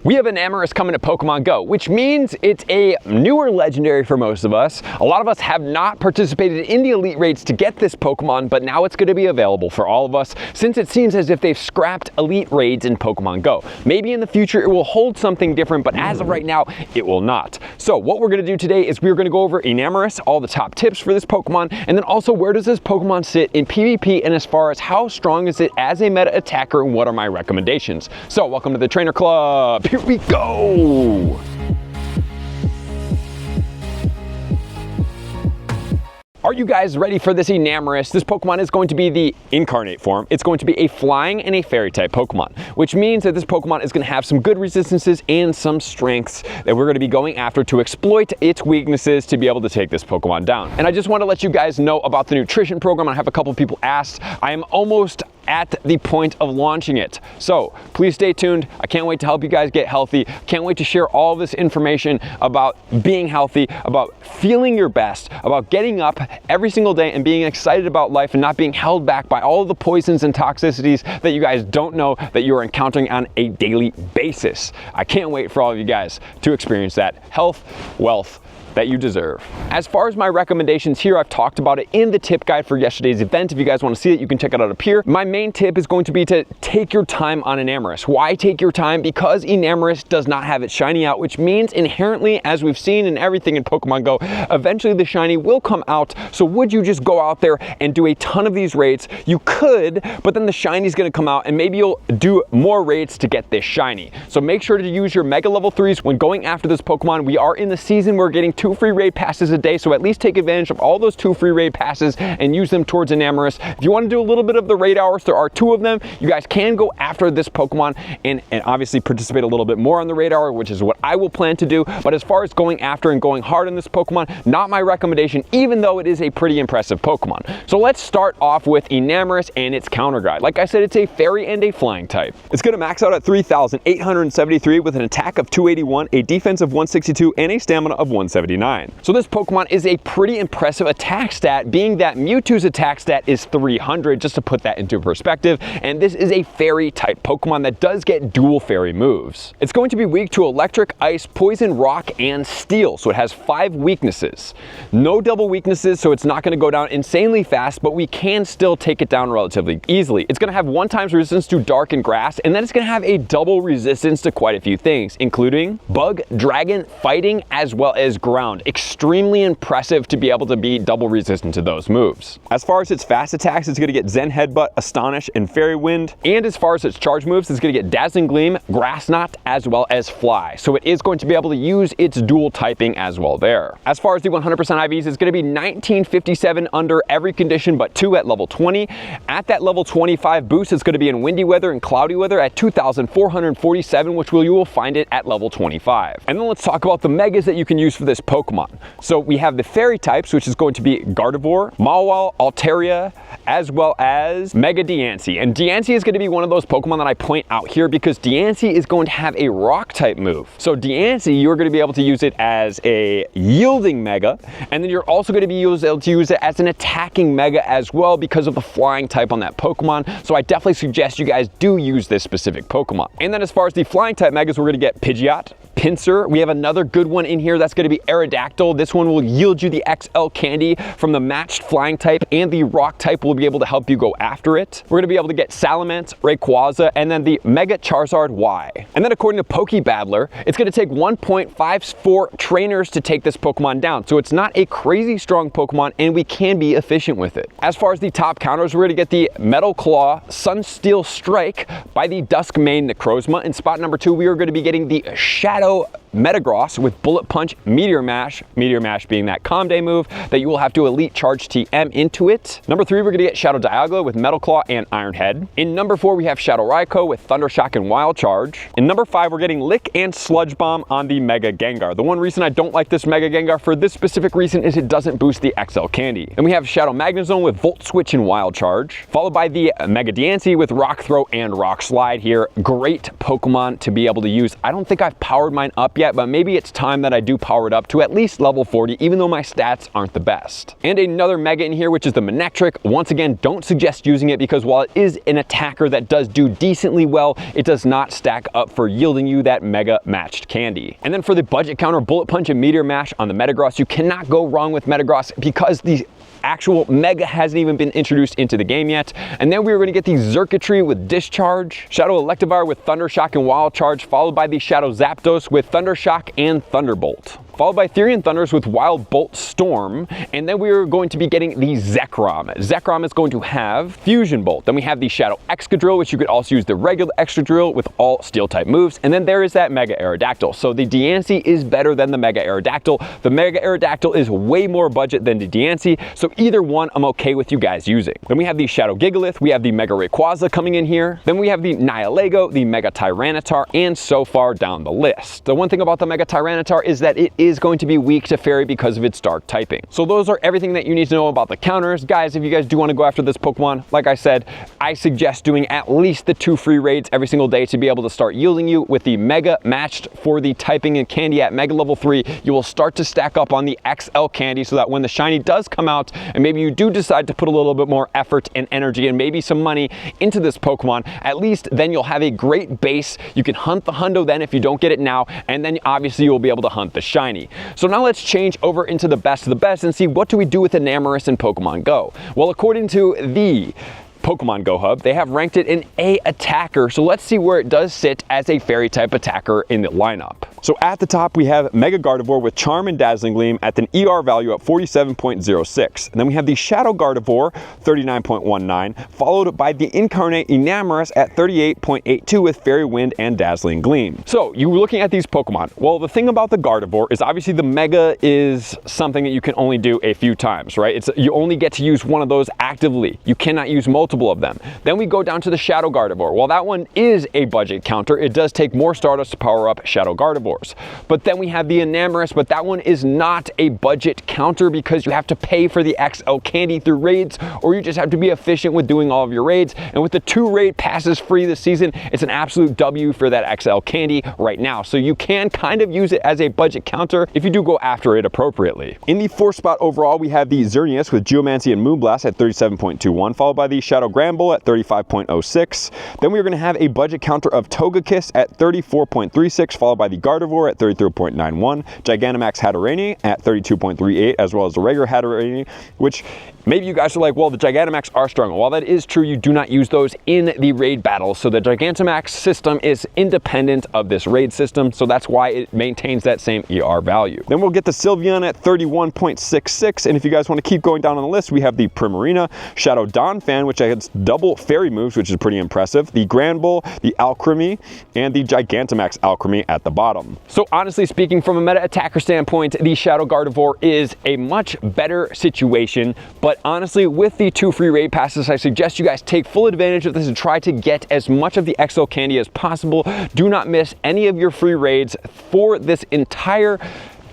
We have Enamorus coming to Pokemon Go, which means it's a newer legendary for most of us. A lot of us have not participated in the elite raids to get this Pokemon, but now it's going to be available for all of us since it seems as if they've scrapped elite raids in Pokemon Go. Maybe in the future it will hold something different, but as of right now, it will not. So what we're going to do today is we're going to go over Enamorus, all the top tips for this Pokemon, and then also where does this Pokemon sit in PvP, and as far as how strong is it as a meta attacker and what are my recommendations. So welcome to the Trainer Club. Here we go. Are you guys ready for this Enamorus? This Pokemon is going to be the incarnate form. It's going to be a flying and a fairy type Pokemon, which means that this Pokemon is going to have some good resistances and some strengths that we're going to be going after to exploit its weaknesses to be able to take this Pokemon down. And I just want to let you guys know about the nutrition program. I have a couple of people asked. I am almost at the point of launching it. So please stay tuned. I can't wait to help you guys get healthy. Can't wait to share all this information about being healthy, about feeling your best, about getting up every single day and being excited about life and not being held back by all of the poisons and toxicities that you guys don't know that you're encountering on a daily basis. I can't wait for all of you guys to experience that health, wealth, that you deserve. As far as my recommendations here, I've talked about it in the tip guide for yesterday's event. If you guys want to see it, you can check it out up here. My main tip is going to be to take your time on Enamorus. Why take your time? Because Enamorus does not have its shiny out, which means inherently, as we've seen in everything in Pokemon Go, eventually the shiny will come out. So would you just go out there and do a ton of these raids? You could, but then the shiny is going to come out and maybe you'll do more raids to get this shiny. So make sure to use your Mega level 3s when going after this Pokemon. We are in the season, we're getting 2 free raid passes a day, so at least take advantage of all those 2 free raid passes and use them towards Enamorus. If you want to do a little bit of the raid hours, there are 2 of them. You guys can go after this Pokemon and obviously participate a little bit more on the raid hour, which is what I will plan to do. But as far as going after and going hard on this Pokemon, not my recommendation, even though it is a pretty impressive Pokemon. So let's start off with Enamorus and its counter guide. Like I said, it's a fairy and a flying type. It's going to max out at 3,873 with an attack of 281, a defense of 162, and a stamina of 179. So this Pokemon is a pretty impressive attack stat, being that Mewtwo's attack stat is 300, just to put that into perspective, and this is a fairy type Pokemon that does get dual fairy moves. It's going to be weak to electric, ice, poison, rock, and steel, so it has 5 weaknesses. No double weaknesses, so it's not going to go down insanely fast, but we can still take it down relatively easily. It's going to have 1 times resistance to dark and grass, and then it's going to have a double resistance to quite a few things, including bug, dragon, fighting, as well as ground. Extremely impressive to be able to be double resistant to those moves. As far as its fast attacks, it's going to get Zen Headbutt, Astonish, and Fairy Wind. And as far as its charge moves, it's going to get Dazzling Gleam, Grass Knot, as well as Fly. So it is going to be able to use its dual typing as well there. As far as the 100% IVs, it's going to be 1957 under every condition but 2 at level 20. At that level 25 boost, it's going to be in windy weather and cloudy weather at 2,447, which you will find it at level 25. And then let's talk about the megas that you can use for this Pokemon. So we have the fairy types, which is going to be Gardevoir, Mawile, Altaria, as well as Mega Diancie. And Diancie is going to be one of those Pokemon that I point out here because Diancie is going to have a rock type move. So Diancie, you're going to be able to use it as a yielding Mega, and then you're also going to be able to use it as an attacking Mega as well because of the flying type on that Pokemon. So I definitely suggest you guys do use this specific Pokemon. And then as far as the flying type Megas, we're going to get Pidgeot, Pinsir. We have another good one in here that's going to be Aerodactyl. This one will yield you the XL candy from the matched flying type, and the rock type will be able to help you go after it. We're going to be able to get Salamence, Rayquaza, and then the Mega Charizard Y. And then according to Pokebattler, it's going to take 1.54 trainers to take this Pokemon down. So it's not a crazy strong Pokemon, and we can be efficient with it. As far as the top counters, we're going to get the Metal Claw, Sunsteel Strike by the Duskmane Necrozma. In spot number 2, we are going to be getting the Shadow Metagross with Bullet Punch, Meteor Mash being that Calm Day move that you will have to Elite Charge TM into it. Number 3, we're going to get Shadow Dialga with Metal Claw and Iron Head. In number 4, we have Shadow Raikou with Thunder Shock and Wild Charge. In number 5, we're getting Lick and Sludge Bomb on the Mega Gengar. The one reason I don't like this Mega Gengar for this specific reason is it doesn't boost the XL Candy. And we have Shadow Magnezone with Volt Switch and Wild Charge, followed by the Mega Diancie with Rock Throw and Rock Slide here. Great Pokemon to be able to use. I don't think I've powered mine up yet. yet, but maybe it's time that I do power it up to at least level 40, even though my stats aren't the best. And another mega in here, which is the Manectric. Once again, don't suggest using it because while it is an attacker that does do decently well, it does not stack up for yielding you that mega matched candy. And then for the budget counter, Bullet Punch and Meteor Mash on the Metagross. You cannot go wrong with Metagross because the actual mega hasn't even been introduced into the game yet. And then we were going to get the Xurkitree with Discharge, Shadow Electivire with Thunder Shock and Wild Charge, followed by the Shadow Zapdos with Thunder Shock and Thunderbolt, followed by Therian Thunders with Wild Bolt Storm, and then we are going to be getting the Zekrom. Zekrom is going to have Fusion Bolt. Then we have the Shadow Excadrill, which you could also use the regular Excadrill with all Steel-type moves, and then there is that Mega Aerodactyl. So the Diancie is better than the Mega Aerodactyl. The Mega Aerodactyl is way more budget than the Diancie, so either one I'm okay with you guys using. Then we have the Shadow Gigalith, we have the Mega Rayquaza coming in here, then we have the Nihilego, the Mega Tyranitar, and so far down the list. The one thing about the Mega Tyranitar is that it is going to be weak to Fairy because of its dark typing. So those are everything that you need to know about the counters. Guys, if you guys do want to go after this Pokemon, like I said, I suggest doing at least the 2 free raids every single day to be able to start yielding you with the Mega matched for the typing and candy at Mega level 3. You will start to stack up on the XL candy so that when the shiny does come out and maybe you do decide to put a little bit more effort and energy and maybe some money into this Pokemon, at least then you'll have a great base. You can hunt the Hundo then if you don't get it now, and then obviously you'll be able to hunt the shiny. So now let's change over into the best of the best and see what do we do with Enamorus in Pokemon Go. Well, according to the Pokemon Go Hub, they have ranked it an A attacker, so let's see where it does sit as a fairy type attacker in the lineup. So at the top we have Mega Gardevoir with Charm and Dazzling Gleam at an ER value at 47.06. And then we have the Shadow Gardevoir 39.19, followed by the Incarnate Enamorus at 38.82 with Fairy Wind and Dazzling Gleam. So you're looking at these Pokemon. Well, the thing about the Gardevoir is obviously the Mega is something that you can only do a few times, right? You only get to use one of those actively. You cannot use multiple of them. Then we go down to the Shadow Gardevoir. Well, that one is a budget counter. It does take more Stardust to power up Shadow Gardevoirs. But then we have the Enamorus, but that one is not a budget counter because you have to pay for the XL candy through raids, or you just have to be efficient with doing all of your raids. And with the 2 raid passes free this season, it's an absolute W for that XL candy right now. So you can kind of use it as a budget counter if you do go after it appropriately. In the 4th spot overall, we have the Xerneas with Geomancy and Moonblast at 37.21, followed by the Shadow Granbull at 35.06. Then we're going to have a budget counter of Togekiss at 34.36, followed by the Gardevoir at 33.91, Gigantamax Hatterene at 32.38, as well as the regular Hatterene, which maybe you guys are like, well, the Gigantamax are strong. While that is true, you do not use those in the raid battles. So the Gigantamax system is independent of this raid system, so that's why it maintains that same ER value. Then we'll get the Sylveon at 31.66, and if you guys want to keep going down on the list, we have the Primarina, Shadow Donphan, which has double fairy moves, which is pretty impressive, the Granbull, the Alcremie, and the Gigantamax Alcremie at the bottom. So honestly speaking, from a meta attacker standpoint, the Shadow Gardevoir is a much better situation, but honestly, with the 2 free raid passes, I suggest you guys take full advantage of this and try to get as much of the XL candy as possible. Do not miss any of your free raids for this entire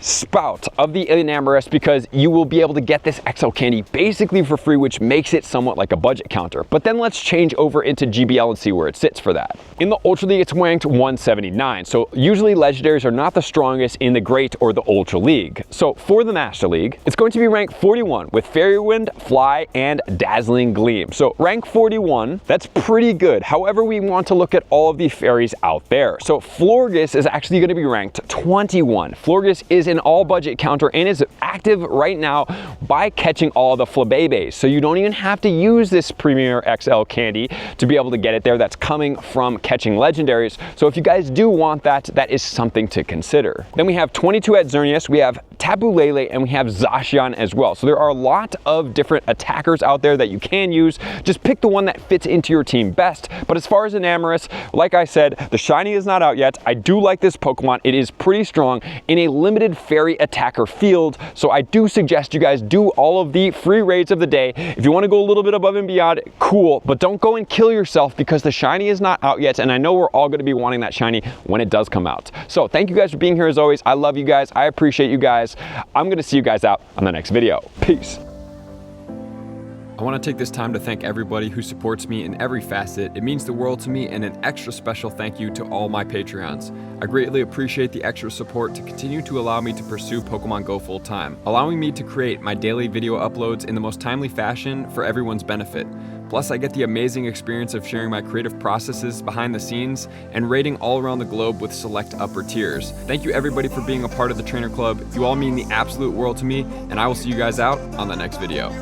spout of the Enamorus because you will be able to get this XL candy basically for free, which makes it somewhat like a budget counter. But then let's change over into GBL and see where it sits for that. In the Ultra League, it's ranked 179. So usually legendaries are not the strongest in the Great or the Ultra League. So for the Master League, it's going to be ranked 41 with Fairy Wind, Fly, and Dazzling Gleam. So rank 41, that's pretty good. However, we want to look at all of the fairies out there. So Florges is actually going to be ranked 21. Florges is an all budget counter and is active right now by catching all the Flabébés. So you don't even have to use this Premier XL candy to be able to get it there. That's coming from catching legendaries. So if you guys do want that, that is something to consider. Then we have 22 at Xerneas, we have Tapu Lele, and we have Zacian as well. So there are a lot of different attackers out there that you can use. Just pick the one that fits into your team best. But as far as Enamorus, like I said, the shiny is not out yet. I do like this Pokemon. It is pretty strong in a limited fairy attacker field. So I do suggest you guys do all of the free raids of the day. If you want to go a little bit above and beyond, cool, but don't go and kill yourself because the shiny is not out yet. And I know we're all going to be wanting that shiny when it does come out. So thank you guys for being here as always. I love you guys. I appreciate you guys. I'm going to see you guys out on the next video. Peace. I want to take this time to thank everybody who supports me in every facet. It means the world to me, and an extra special thank you to all my Patreons. I greatly appreciate the extra support to continue to allow me to pursue Pokemon Go full time, allowing me to create my daily video uploads in the most timely fashion for everyone's benefit. Plus, I get the amazing experience of sharing my creative processes behind the scenes and rating all around the globe with select upper tiers. Thank you everybody for being a part of the Trainer Club. You all mean the absolute world to me, and I will see you guys out on the next video.